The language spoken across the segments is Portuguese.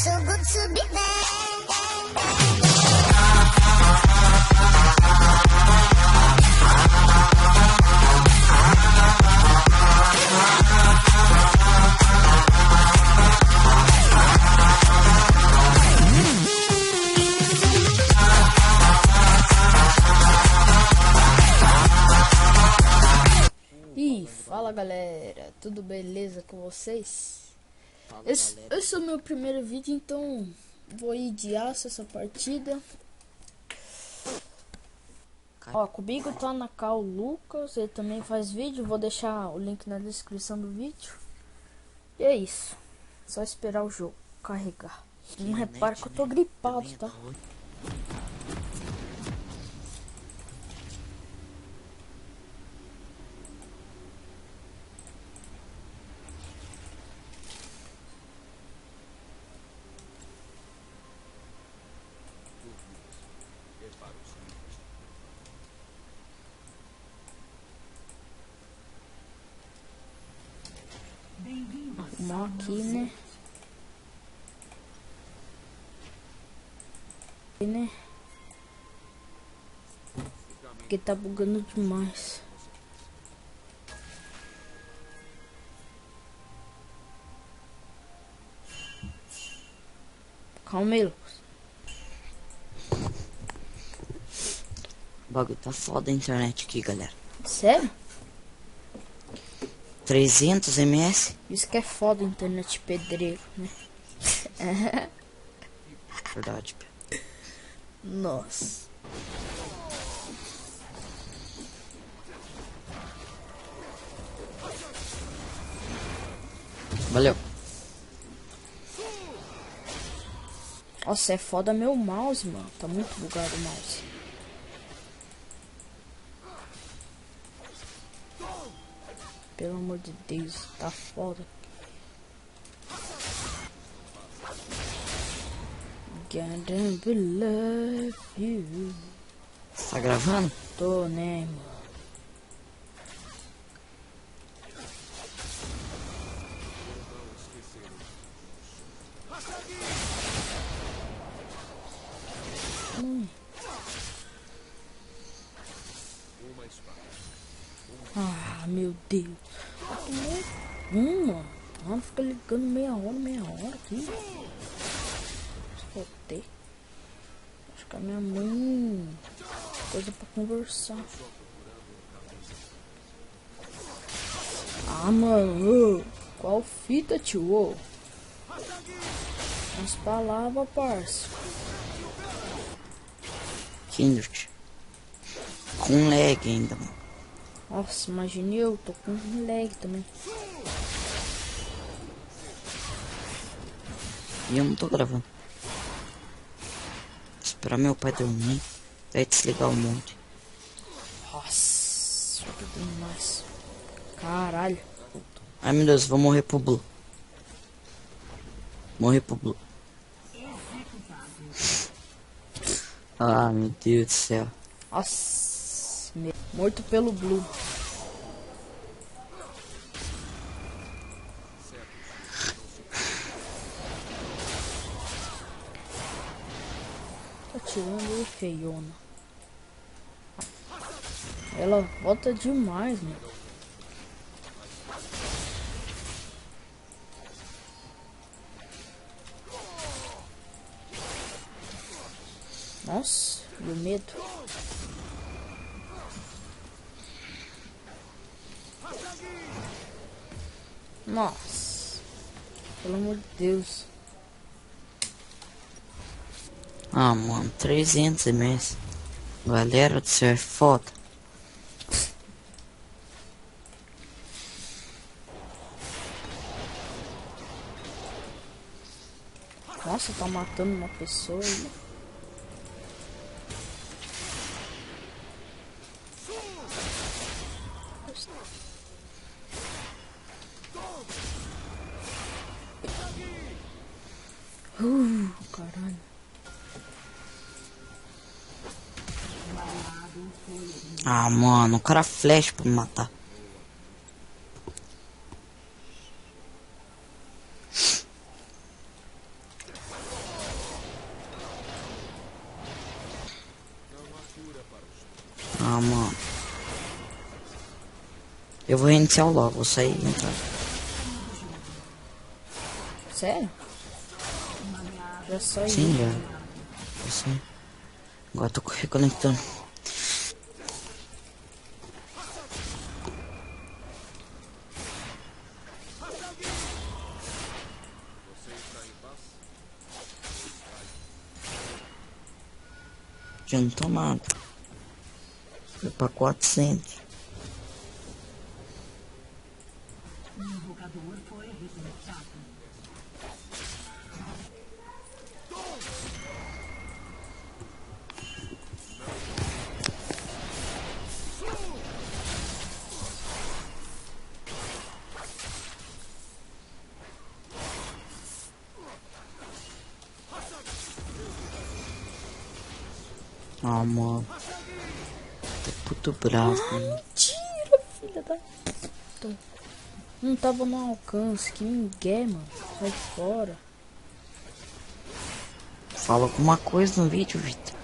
so good to be back. E fala galera, tudo beleza com vocês? Esse é o meu primeiro vídeo, então vou ir de aço essa partida. Ó, comigo tá na cal Lucas, ele também faz vídeo, vou deixar o link na descrição do vídeo. E é isso, só esperar o jogo carregar. Não repara que eu tô gripado, tá? Arrumar aqui, né? Porque tá bugando demais. Calma aí, Lucas. O bagulho tá foda a internet aqui, galera. Sério? 300 ms? Isso que é foda, internet pedreiro, né? Verdade. Nossa. Valeu. Nossa, é foda meu mouse, mano. Tá muito bugado o mouse. Pelo amor de Deus, tá foda. Gotta believe you. Tá gravando? Tô, né, mano? Ah, meu Deus. Mano. Mano, fica ligando meia hora aqui. Escutei. Acho que a minha mãe... Coisa pra conversar. Ah, mano. Qual fita, tio? As palavras, parça. Kindred. Com lag ainda, mano. Nossa, imagine eu, tô com lag também. E eu não tô gravando. Esperar meu pai dormir. Daí desligar o monte. Nossa, que demais. Caralho. Ai meu Deus, vou morrer pro Blue. Morrer pro Blue. Ah, meu Deus do céu. Nossa, morto pelo Blue. Tá tirando feiona. Ela volta demais, mano. Nossa, e o medo. Nossa, pelo amor de Deus. Ah, mano, 300 ms. Galera do céu, é foda. Nossa, tá matando uma pessoa aí. Caralho. Ah, mano, o cara flash pra me matar. Ah, mano. Eu vou reiniciar o logo, vou sair e entrar. Sério? Já só Sim, isso. já. Sim. Agora tô reconectando. Já não tô nada. Foi pra 400. Ah, mano. Tô puto bravo, mano. Tira, filha da puta. Não tava no alcance. Que migué, mano. Sai fora. Fala alguma coisa no vídeo, Vitor.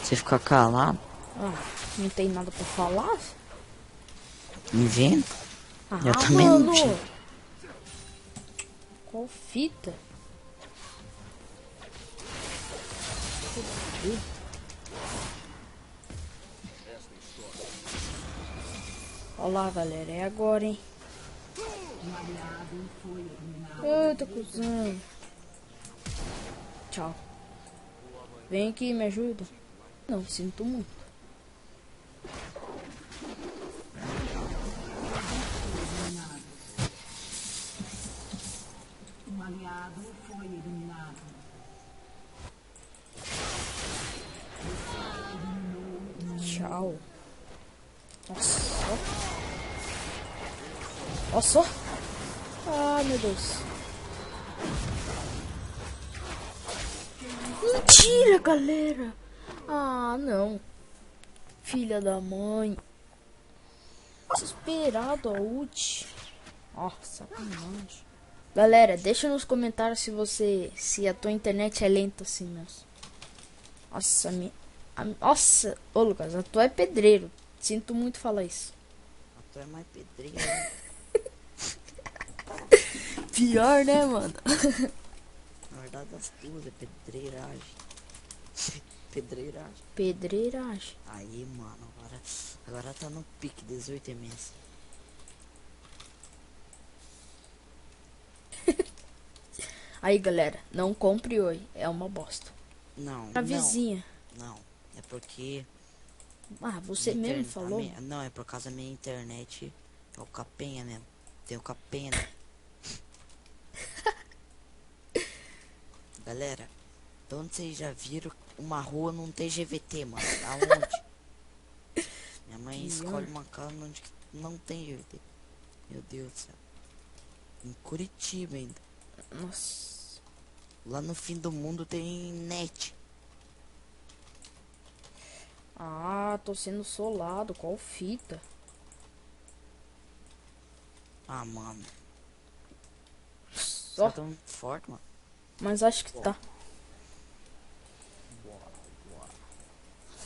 Você fica calado, Ah, não tem nada pra falar? inventa. Ah, Já tá meio mano. nojento. Qual fita? Olha lá, galera. É agora, hein? Eita, cuzão. Tchau. Vem aqui, me ajuda. Não, sinto muito. Tchau. Nossa. Nossa. Ah, meu Deus. Mentira, galera. Ah, não. Filha da mãe. Desesperado a ult. Nossa, sacanagem. Galera, deixa nos comentários se a tua internet é lenta assim mesmo. Nossa, nossa, ô Lucas, a tua é pedreiro. Sinto muito falar isso. A tua é mais pedreira, né? Pior, né, mano? Na verdade, as duas é pedreiragem. Pedreiragem. Pedreiragem. Aí, mano, agora tá no pique 18 ms. Aí, galera, não compre hoje. É uma bosta. Não, A não, vizinha. não. É porque Ah, você minha mesmo falou? não, é por causa da minha internet. É o capenha mesmo. Tem o capenha, né? Galera, de onde vocês já viram uma rua não tem GVT, mano? Aonde? Minha mãe escolhe uma casa onde não tem GVT. Meu Deus do céu. Em Curitiba ainda. Nossa. Lá no fim do mundo tem net. Ah, tô sendo solado. Qual fita? Ah, mano. Você Só. tá tão forte, mano. Mas acho que tá.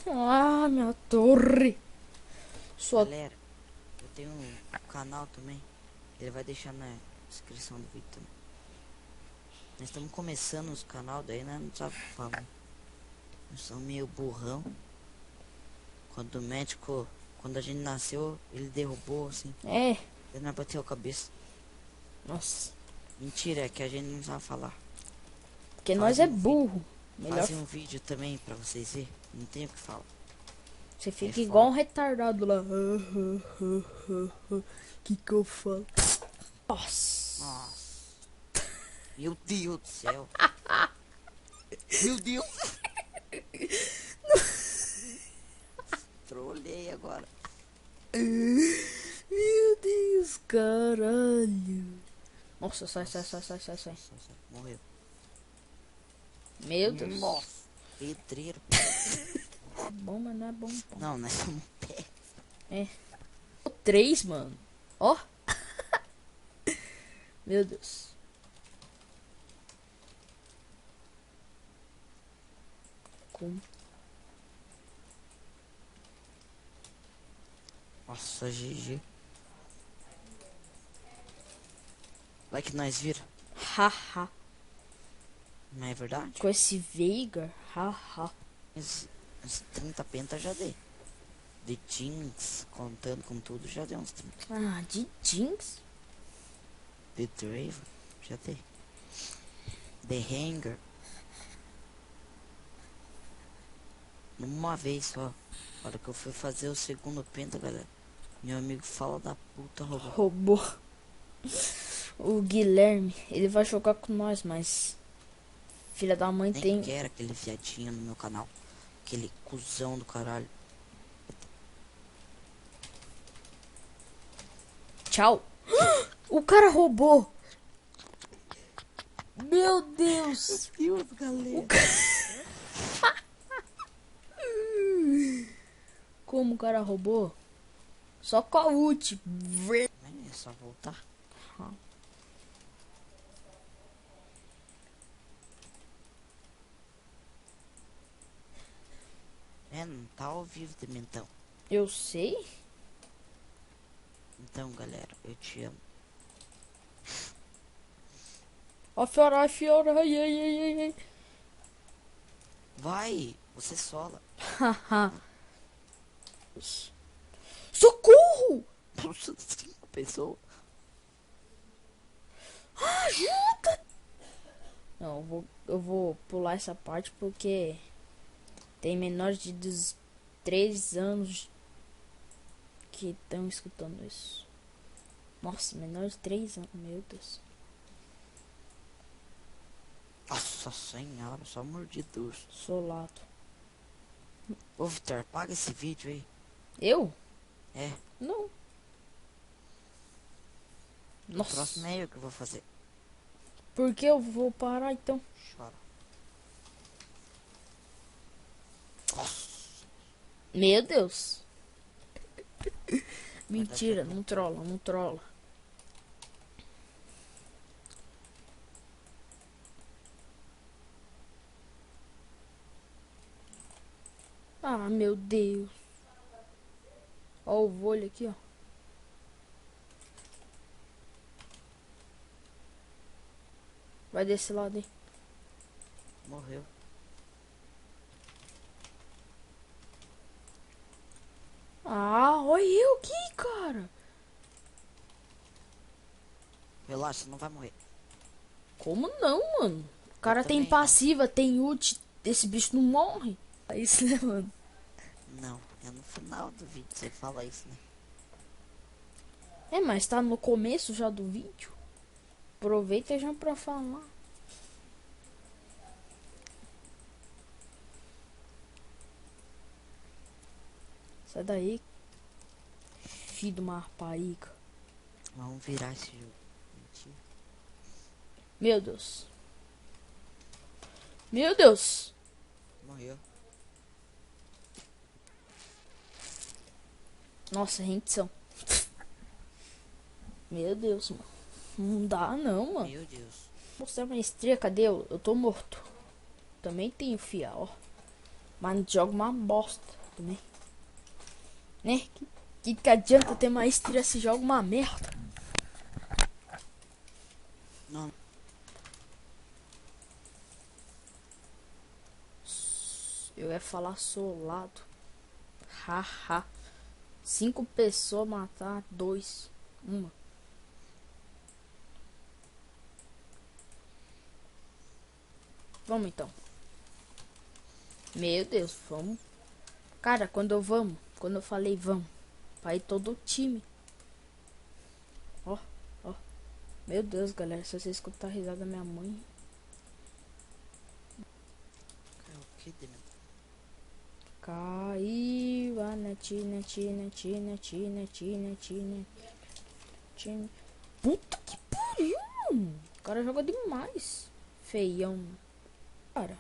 Ah, minha torre. Sua. Galera, eu tenho um canal também. Ele vai deixar na descrição do vídeo também. Nós estamos começando os canal, daí né, não sabe o que falar. Nós somos meio burrão. Quando o médico, quando a gente nasceu, ele derrubou assim. É. Ele não bateu a cabeça. Nossa. Mentira, é que a gente não sabe falar. Porque nós Fazem é um burro. Melhor. Fazem um vídeo também pra vocês verem. Não tem o que falar. Você fica É igual um foda. retardado lá. Que eu falo? Nossa. Nossa. Meu Deus do céu. Meu Deus. Trolei agora. Meu Deus, caralho. Nossa, sai. Morreu. Meu Deus. Nossa. Pedreiro. Bom, mas não é bom. Não, nós somos pé. É. O 3, mano. Ó. Meu Deus. Com. Nossa, GG. Vai que nós vira. Haha. Não é verdade? Com esse Veigar. Haha. Uns 30 penta já dei. De Jinx, contando com tudo, já deu uns 30. Ah, de Jinx? De Draven, já dei. De Hanger. Uma vez só. A hora que eu fui fazer o segundo penta, galera. Meu amigo fala da puta roubou. Roubou. O Guilherme, ele vai jogar com nós, mas... Filha da mãe Nem tem... quero aquele viadinho no meu canal. Aquele cuzão do caralho. Tchau. O cara roubou. Meu Deus. Deus, galera. Como o cara roubou? Só com a ult. É só voltar. Ah. É, não tá ao vivo também, então. Eu sei. Então, galera, eu te amo. Ó, Fiora, ó, Fiora. Ai, ai, ai, ai. Vai, você sola. Haha. Socorro! Puxa, 5 pessoas. Ajuda! Não, eu vou pular essa parte porque tem menores de 3 anos que estão escutando isso. Nossa, menores de 3 anos, meu Deus. Nossa senhora, só mordidos. Solado. Ô, Vitor, paga esse vídeo aí. Eu? É, Não. o Nossa. próximo é eu que vou fazer. Por que eu vou parar então? Chora. Meu Deus. Mentira, não trola, não trola. Ah, meu Deus. Ó o vôlei aqui, ó. Vai desse lado aí. Morreu. Ah, olha eu aqui, cara. Relaxa, não vai morrer. Como não, mano? O cara tem também, passiva, tem ult. Esse bicho não morre. É isso, né, mano? Não, é no final do vídeo você fala isso, né? É, mas tá no começo já do vídeo. Aproveita já pra falar. Sai daí. Filho de uma rapariga. Vamos virar esse jogo. Mentira. Meu Deus. Meu Deus. Morreu. Nossa, rendição. Meu Deus, mano. Não dá não, mano. Meu Deus. Mostrar minha estreia, cadê eu? Eu tô morto. Também tenho fia, ó. Mas jogo uma bosta também. Né? Que adianta ter maestria se joga uma merda? Não. Eu ia falar solado. Haha. 5 pessoas matar 2. Uma. Vamos então. Meu Deus, vamos. Cara, quando eu falei vamos, vai todo o time. Ó, ó. Meu Deus, galera, se você escutar a risada da minha mãe. É o que, Demon? Caiu a netina, tina, tina, tina, tina, tina, tina. Puta que pariu! O cara joga demais. Feião. Cara.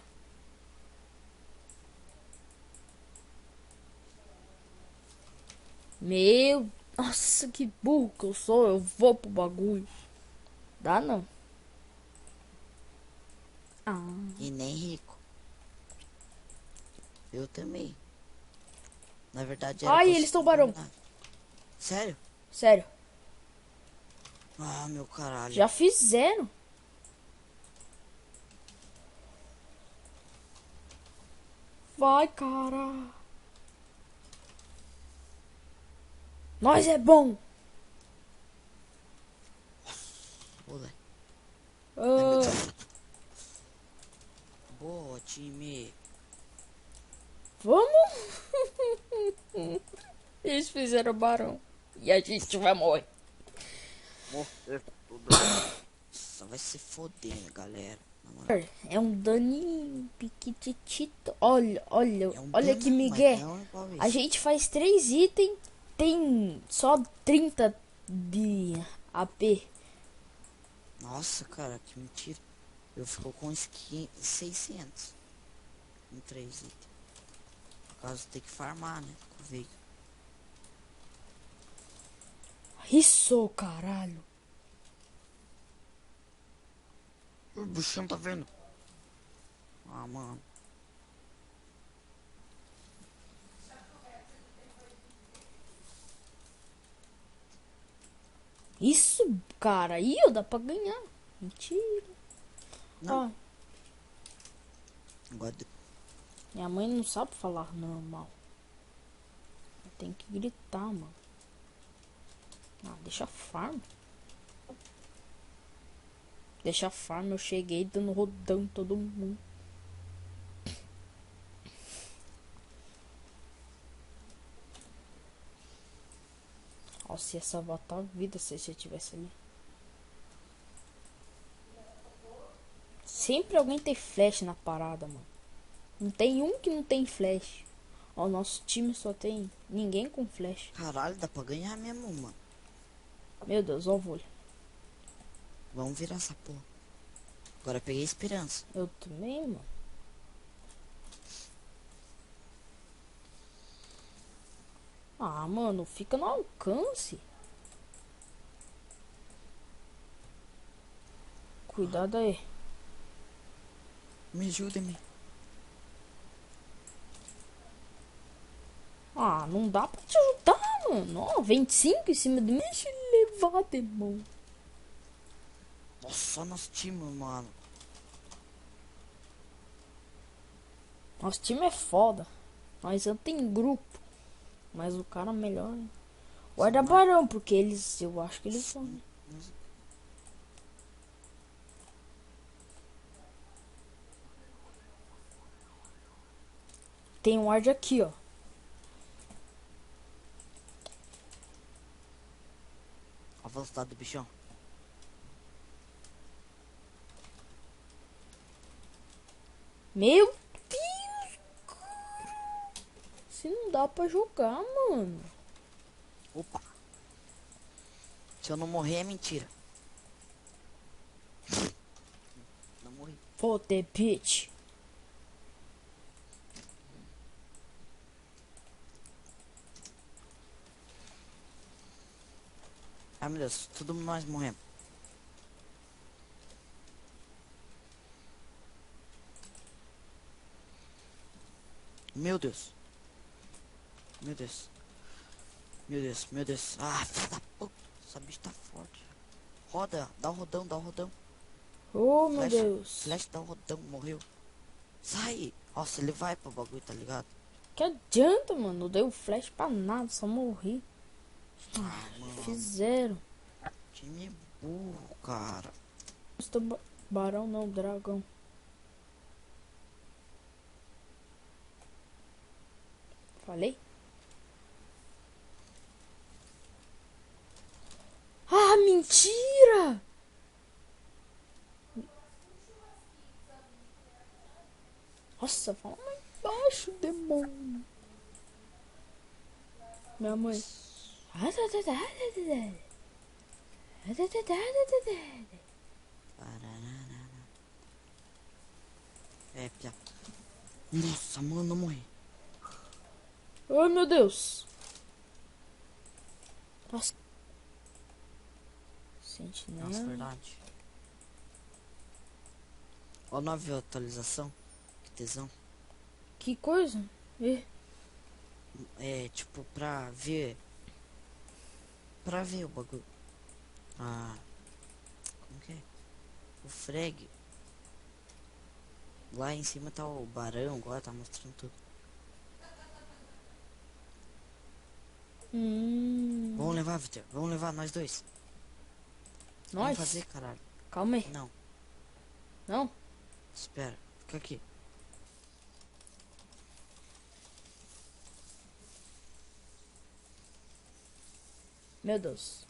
Meu. Nossa, que burro que eu sou. Eu vou pro bagulho. Dá não. Ah. E nem rico. Eu também. Na verdade era Ai, pra eles ser tomaram. combinado. Sério? Sério. Ah, meu caralho. Já fizeram. Vai, cara. Nós é bom. Olé. Ah, Boa, time. vamos. Eles fizeram barão. E a gente vai morrer. Morrer tudo. Só vai se foder, galera. Na moral. É um daninho piquititito. Olha, olha, É um olha que daninho, mas migué. não é igual A isso. gente faz 3 itens, tem só 30 de AP. Nossa, cara, que mentira. Eu fico com skin 600 em 3 itens. Por causa tem que farmar, né? Com o veículo. Isso, caralho. O bichão tá vendo? Ah, mano. Isso, cara, aí dá pra ganhar. Mentira. Não. Ó, Agora minha mãe não sabe falar normal. Tem que gritar, mano. Ah, deixa a farm. Deixa a farm, eu cheguei dando rodão em todo mundo. Nossa, ia salvar tua vida se você tivesse ali. Sempre alguém tem flash na parada, mano. Não tem um que não tem flash. Ó, nosso time só tem ninguém com flash. caralho, dá pra ganhar mesmo, mano. Meu Deus, ó o vôlei. Vamos virar essa porra. Agora peguei esperança. Eu também, mano. Ah, mano, fica no alcance. Cuidado aí. Me ajuda-me. Ah, não dá pra te ajudar, mano. Ó, 25 em cima de mim. Deixa ele levar, demônio. Nossa, só nosso time, mano. Nosso time é foda. Nós não tem grupo. Mas o cara melhor. Guarda barão, porque eles. Eu acho que eles vão. Tem um ward aqui, ó. A velocidade do bichão. Meu Deus, cara. Se não dá pra jogar, mano. Opa. Se eu não morrer é mentira. Não morri. Foda, bitch. Ai meu Deus, tudo nós morremos. Meu Deus. Meu Deus. Meu Deus, meu Deus. Ah, filha da puta. Essa bicha tá forte. Roda, dá um rodão, dá um rodão. Oh, meu Flash, Deus. Flash dá um rodão, morreu. Sai. Nossa, ele vai pro bagulho, tá ligado? Que adianta, mano? Não deu flash pra nada, só morri. Mano, Fizeram. time burro, cara. Estou barão não, dragão. Falei? Ah, mentira! Nossa, fala mais baixo, demônio. Minha mãe. É, pia. Nossa, mano, não morri. Ai, meu Deus. Nossa. Sentinela. Nossa, verdade. Ó, nova atualização. Que tesão. Que coisa? Ih, É, tipo, pra ver pra ver o bagulho. Ah, como que é? O frag. Lá em cima tá o barão, agora tá mostrando tudo. Vamos levar, Victor. Vamos levar nós dois. Vamos Nós? fazer, caralho. Calma aí. Não, Não? espera. Fica aqui. Meu Deus.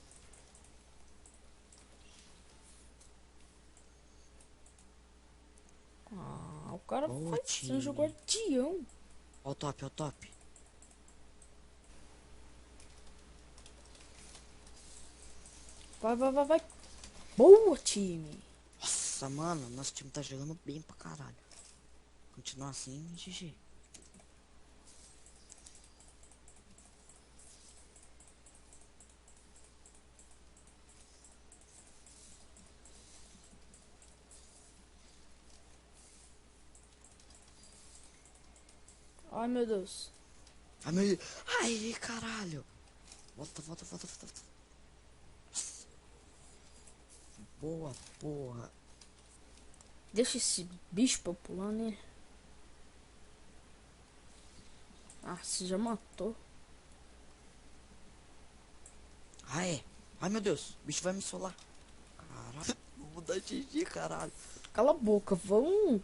Ah, o cara Boa, faz time. um jogo guardião. Ó o top, ó o top. Vai, vai, vai, vai. Boa, time. Nossa, mano, nosso time tá jogando bem pra caralho. Continuar assim, GG. Ai, meu Deus. Ai, meu... Ai, caralho. Volta, volta, volta, volta, volta. Boa, porra. Deixa esse bicho pra eu pular nele. Ah, você já matou. Ah, é. Ai, meu Deus. O bicho vai me solar. Caralho. Vou dar GG, caralho. Cala a boca, vamos.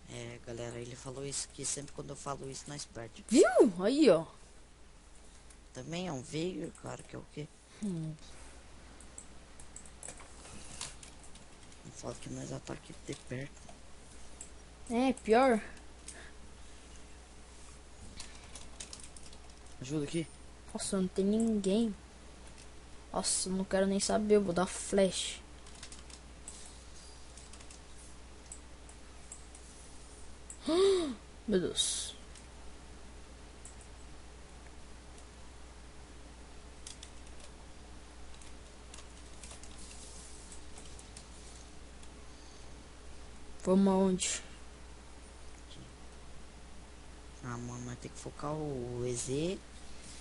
É, galera, ele falou isso que sempre quando eu falo isso nós perde. Viu? Aí, ó. Também é um veio, cara, que é o quê? Hum. Não fala que nós ataque de perto. É, pior. Ajuda aqui. Nossa, não tem ninguém. Nossa, eu não quero nem saber, eu vou dar flash. Meu Deus. Vamos aonde? Ah, mano, nós tem que focar o EZ e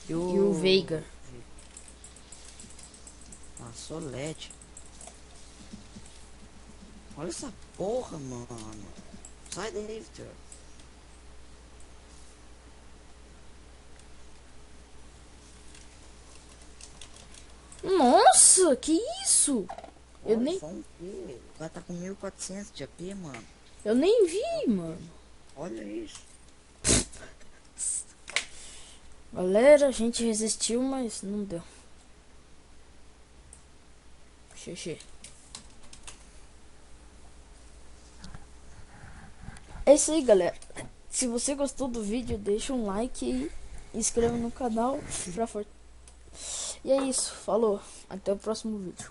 E o Veiga. Ah, Solete. Olha essa porra, mano. Sai daí, Victor. Nossa, que isso? Eu Olha, nem, só um quê? O cara tá com 1400 de AP, mano. eu nem vi, mano. Olha isso. Galera, a gente resistiu, mas não deu. Xixi. É isso aí, galera. Se você gostou do vídeo, deixa um like e inscreva no canal pra for... E é isso, falou. Até o próximo vídeo.